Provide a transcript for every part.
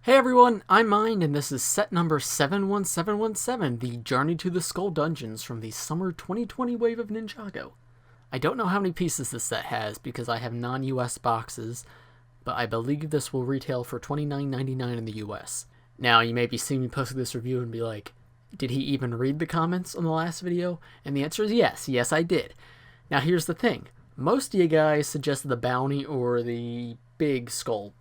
Hey everyone, I'm Mind, and this is set number 71717, the Journey to the Skull Dungeons from the Summer 2020 wave of Ninjago. I don't know how many pieces this set has because I have non-US boxes, but I believe this will retail for $29.99 in the US. Now, you may be seeing me posting this review and be like, did he even read the comments on the last video? And the answer is yes. Yes, I did. Now, here's the thing. Most of you guys suggested the bounty or the big skull.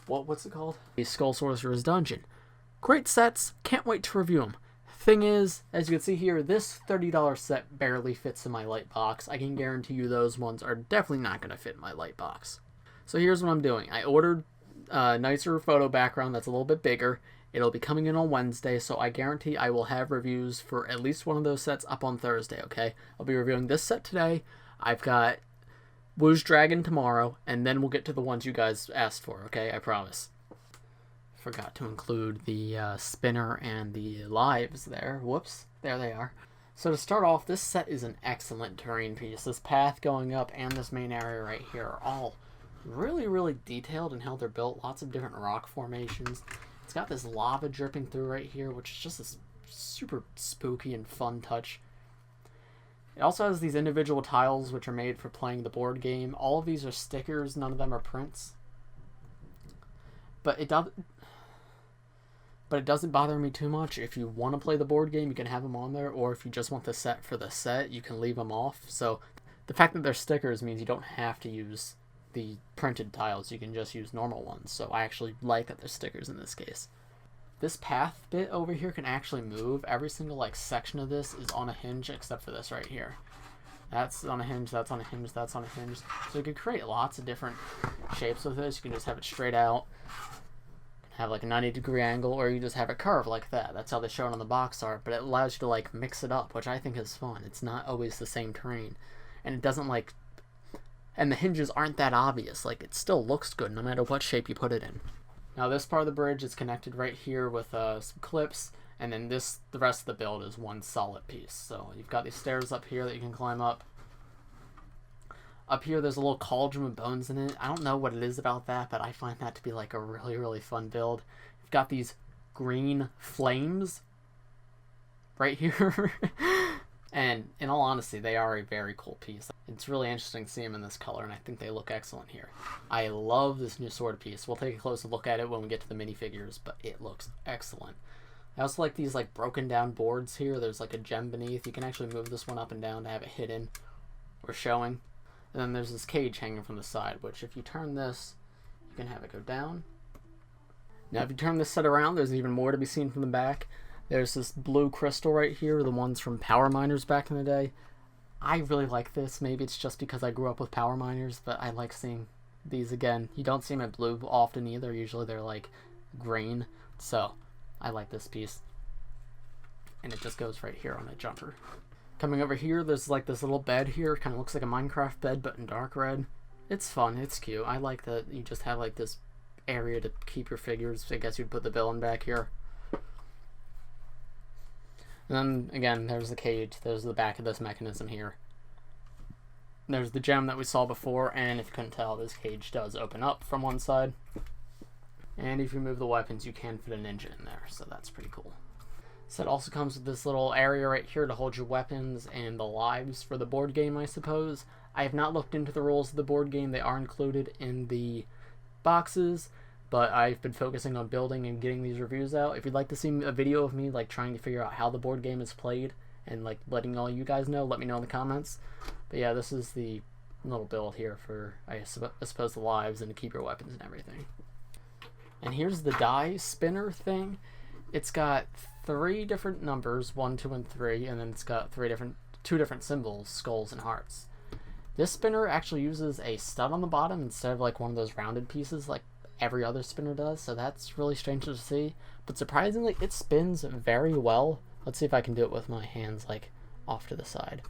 What's it called? The Skull Sorcerer's Dungeon. Great sets, can't wait to review them. Thing is, as you can see here, this $30 set barely fits in my light box. I can guarantee you those ones are definitely not going to fit in my light box. So here's what I'm doing. I ordered a nicer photo background that's a little bit bigger. It'll be coming in on Wednesday, so I guarantee I will have reviews for at least one of those sets up on Thursday, okay? I'll be reviewing this set today. I've got Woo's Dragon tomorrow, and then we'll get to the ones you guys asked for, okay? I promise. Forgot to include the spinner and the lives there. Whoops. There they are. So to start off, this set is an excellent terrain piece. This path going up and this main area right here are all really, really detailed in how they're built. Lots of different rock formations. It's got this lava dripping through right here, which is just this super spooky and fun touch. It also has these individual tiles which are made for playing the board game. All of these are stickers, none of them are prints. But it doesn't bother me too much. If you want to play the board game, you can have them on there, or if you just want the set for the set, you can leave them off. So the fact that they're stickers means you don't have to use the printed tiles, you can just use normal ones. So I actually like that they're stickers in this case. This path bit over here can actually move. Every single section of this is on a hinge except for this right here. That's on a hinge, that's on a hinge, that's on a hinge. So you can create lots of different shapes with this. You can just have it straight out, have like a 90-degree angle, or you just have it curved like that. That's how they show it on the box art, but it allows you to mix it up, which I think is fun. It's not always the same terrain. And it doesn't and the hinges aren't that obvious. It still looks good no matter what shape you put it in. Now this part of the bridge is connected right here with some clips, and then the rest of the build is one solid piece. So you've got these stairs up here that you can climb up. Up here there's a little cauldron with bones in it. I don't know what it is about that, but I find that to be a really, really fun build. You've got these green flames right here. And in all honesty, they are a very cool piece. It's really interesting to see them in this color, and I think they look excellent here. I love this new sword piece. We'll take a closer look at it when we get to the minifigures, but it looks excellent. I also like these broken down boards here. There's a gem beneath. You can actually move this one up and down to have it hidden or showing. And then there's this cage hanging from the side, which if you turn this, you can have it go down. Now if you turn this set around, there's even more to be seen from the back. There's this blue crystal right here, the ones from Power Miners back in the day. I really like this. Maybe it's just because I grew up with Power Miners, but I like seeing these again. You don't see them in blue often either. Usually they're green. So I like this piece. And it just goes right here on a jumper. Coming over here, there's this little bed here. It kind of looks like a Minecraft bed, but in dark red. It's fun. It's cute. I like that you just have this area to keep your figures. I guess you'd put the villain back here. And then, again, there's the cage. There's the back of this mechanism here. There's the gem that we saw before, and if you couldn't tell, this cage does open up from one side. And if you move the weapons, you can fit a ninja in there, so that's pretty cool. Set also comes with this little area right here to hold your weapons and the lives for the board game, I suppose. I have not looked into the rules of the board game. They are included in the boxes, but I've been focusing on building and getting these reviews out. If you'd like to see a video of me trying to figure out how the board game is played and letting all you guys know, let me know in the comments. But yeah, this is the little build here for I suppose the lives and to keep your weapons and everything. And here's the die spinner thing. It's got 3 different numbers, 1, 2, and 3, and then it's got 2 different symbols, skulls and hearts. This spinner actually uses a stud on the bottom instead of one of those rounded pieces every other spinner does, so that's really strange to see. But surprisingly, it spins very well. Let's see if I can do it with my hands off to the side.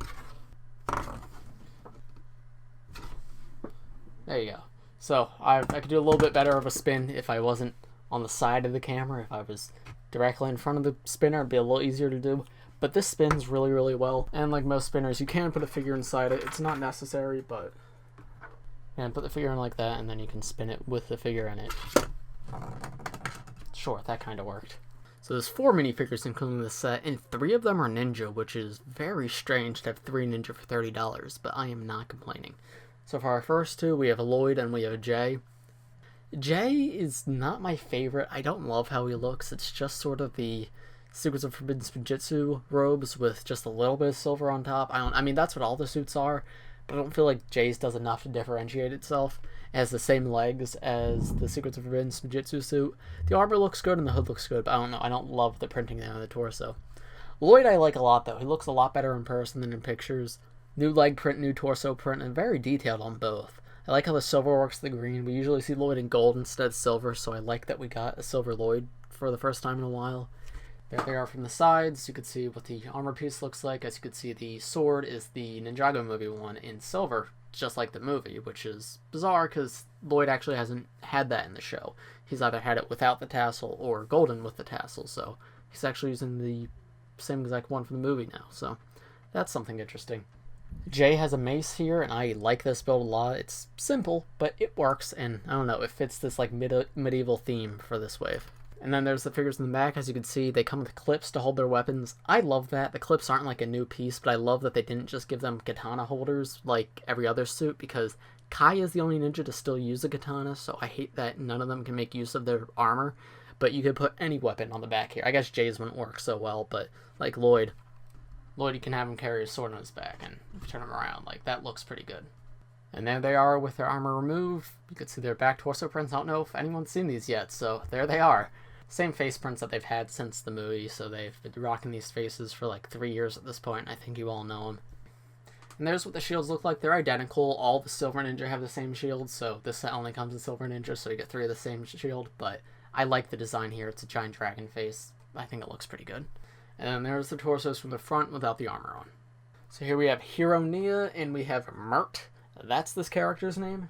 There you go. So I could do a little bit better of a spin if I wasn't on the side of the camera. If I was directly in front of the spinner, it'd be a little easier to do. But this spins really, really well. And like most spinners, you can put a figure inside it. It's not necessary, but and put the figure in like that, and then you can spin it with the figure in it. It's sure, that kind of worked. So there's 4 minifigures including this set, and 3 of them are ninja, which is very strange to have 3 ninja for $30, but I am not complaining. So for our first 2, we have Lloyd and we have Jay. Jay is not my favorite. I don't love how he looks. It's just sort of the Secrets of Forbidden Spinjitzu robes with just a little bit of silver on top. I mean, that's what all the suits are, but I don't feel like Jay's does enough to differentiate itself. It has the same legs as the Secrets of Forbidden Spinjitzu suit. The armor looks good and the hood looks good, but I don't know. I don't love the printing there on the torso. Lloyd I like a lot, though. He looks a lot better in person than in pictures. New leg print, new torso print, and very detailed on both. I like how the silver works with the green. We usually see Lloyd in gold instead of silver, so I like that we got a silver Lloyd for the first time in a while. There they are from the sides. You can see what the armor piece looks like. As you can see, the sword is the Ninjago movie one in silver, just like the movie, which is bizarre because Lloyd actually hasn't had that in the show. He's either had it without the tassel or golden with the tassel, so he's actually using the same exact one from the movie now, so that's something interesting. Jay has a mace here, and I like this build a lot. It's simple, but it works, and I don't know, it fits this like medieval theme for this wave. And then there's the figures in the back. As you can see, they come with clips to hold their weapons. I love that. The clips aren't like a new piece, but I love that they didn't just give them katana holders like every other suit, because Kai is the only ninja to still use a katana, so I hate that none of them can make use of their armor. But you could put any weapon on the back here. I guess Jay's wouldn't work so well, but like Lloyd, you can have him carry a sword on his back and turn him around. Like, that looks pretty good. And there they are with their armor removed. You can see their back torso prints. I don't know if anyone's seen these yet, so there they are. Same face prints that they've had since the movie, so they've been rocking these faces for like 3 years at this point. I think you all know them. And there's what the shields look like. They're identical. All the Silver Ninja have the same shields, so this set only comes in Silver Ninja, so you get 3 of the same shield, but I like the design here. It's a giant dragon face. I think it looks pretty good. And then there's the torsos from the front without the armor on. So here we have Hero Nia, and we have Murt. That's this character's name.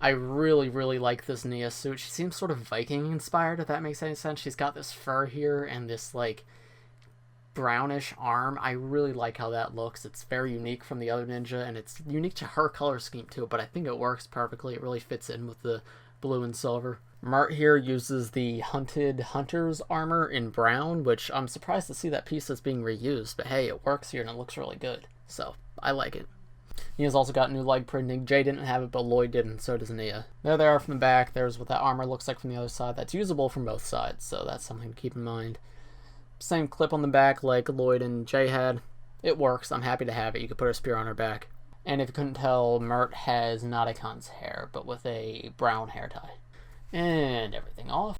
I really, really like this Nia suit. She seems sort of Viking-inspired, if that makes any sense. She's got this fur here and this, like, brownish arm. I really like how that looks. It's very unique from the other ninja, and it's unique to her color scheme, too, but I think it works perfectly. It really fits in with the blue and silver. Murt here uses the Hunted Hunter's armor in brown, which I'm surprised to see that piece that's being reused, but hey, it works here and it looks really good, so I like it. Nia's also got new leg printing. Jay didn't have it, but Lloyd did, and so does Nia. There they are from the back. There's what that armor looks like from the other side. That's usable from both sides, so that's something to keep in mind. Same clip on the back like Lloyd and Jay had. It works. I'm happy to have it. You could put a spear on her back. And if you couldn't tell, Murt has Nadikon's hair, but with a brown hair tie. And everything off.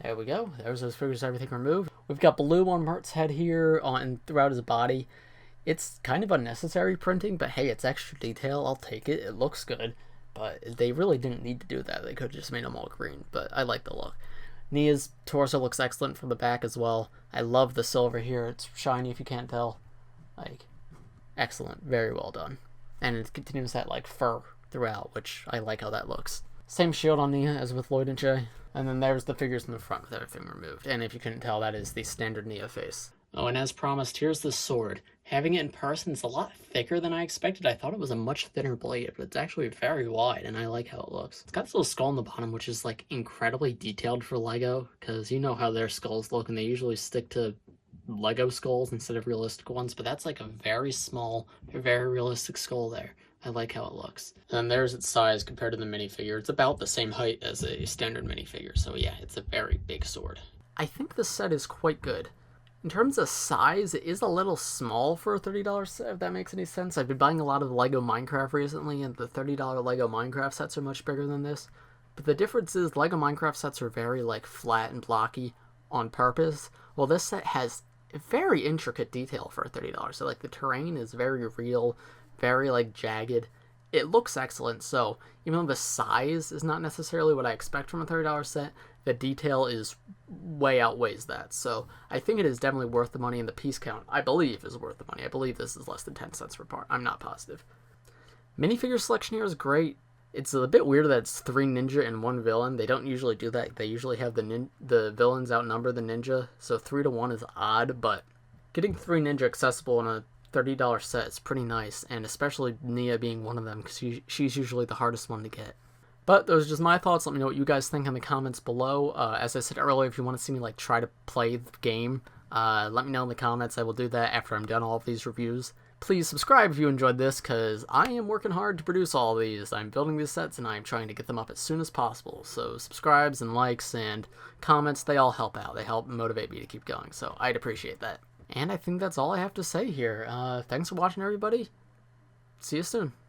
There we go. There's those figures, everything removed. We've got blue on Murt's head here and throughout his body. It's kind of unnecessary printing, but hey, it's extra detail. I'll take it. It looks good, but they really didn't need to do that. They could have just made them all green, but I like the look. Nia's torso looks excellent from the back as well. I love the silver here. It's shiny if you can't tell. Like, excellent. Very well done. And it continues that, like, fur throughout, which I like how that looks. Same shield on Nia as with Lloyd and Jay. And then there's the figures in the front with everything removed. And if you couldn't tell, that is the standard Nia face. Oh, and as promised, here's the sword. Having it in person is a lot thicker than I expected. I thought it was a much thinner blade, but it's actually very wide, and I like how it looks. It's got this little skull on the bottom, which is, like, incredibly detailed for LEGO, because you know how their skulls look, and they usually stick to LEGO skulls instead of realistic ones, but that's, like, a very small, very realistic skull there. I like how it looks. And then there's its size compared to the minifigure. It's about the same height as a standard minifigure, so yeah, it's a very big sword. I think this set is quite good. In terms of size, it is a little small for a $30 set, if that makes any sense. I've been buying a lot of LEGO Minecraft recently, and the $30 LEGO Minecraft sets are much bigger than this. But the difference is LEGO Minecraft sets are very, like, flat and blocky on purpose, while this set has very intricate detail for a $30. So, like, the terrain is very real, very, like, jagged. It looks excellent, so even though the size is not necessarily what I expect from a $30 set, the detail is way outweighs that. So I think it is definitely worth the money, and the piece count, I believe, is worth the money. I believe this is less than 10 cents per part. I'm not positive. Minifigure selection here is great. It's a bit weird that it's 3 ninja and 1 villain. They don't usually do that. They usually have the villains outnumber the ninja, so 3 to 1 is odd, but getting 3 ninja accessible in a $30 set is pretty nice, and especially Nia being one of them, because she's usually the hardest one to get. But those are just my thoughts. Let me know what you guys think in the comments below. As I said earlier, if you want to see me like try to play the game, let me know in the comments. I will do that after I'm done all of these reviews. Please subscribe if you enjoyed this, because I am working hard to produce all of these. I'm building these sets, and I'm trying to get them up as soon as possible. So subscribes and likes and comments, they all help out. They help motivate me to keep going, so I'd appreciate that. And I think that's all I have to say here. Thanks for watching, everybody. See you soon.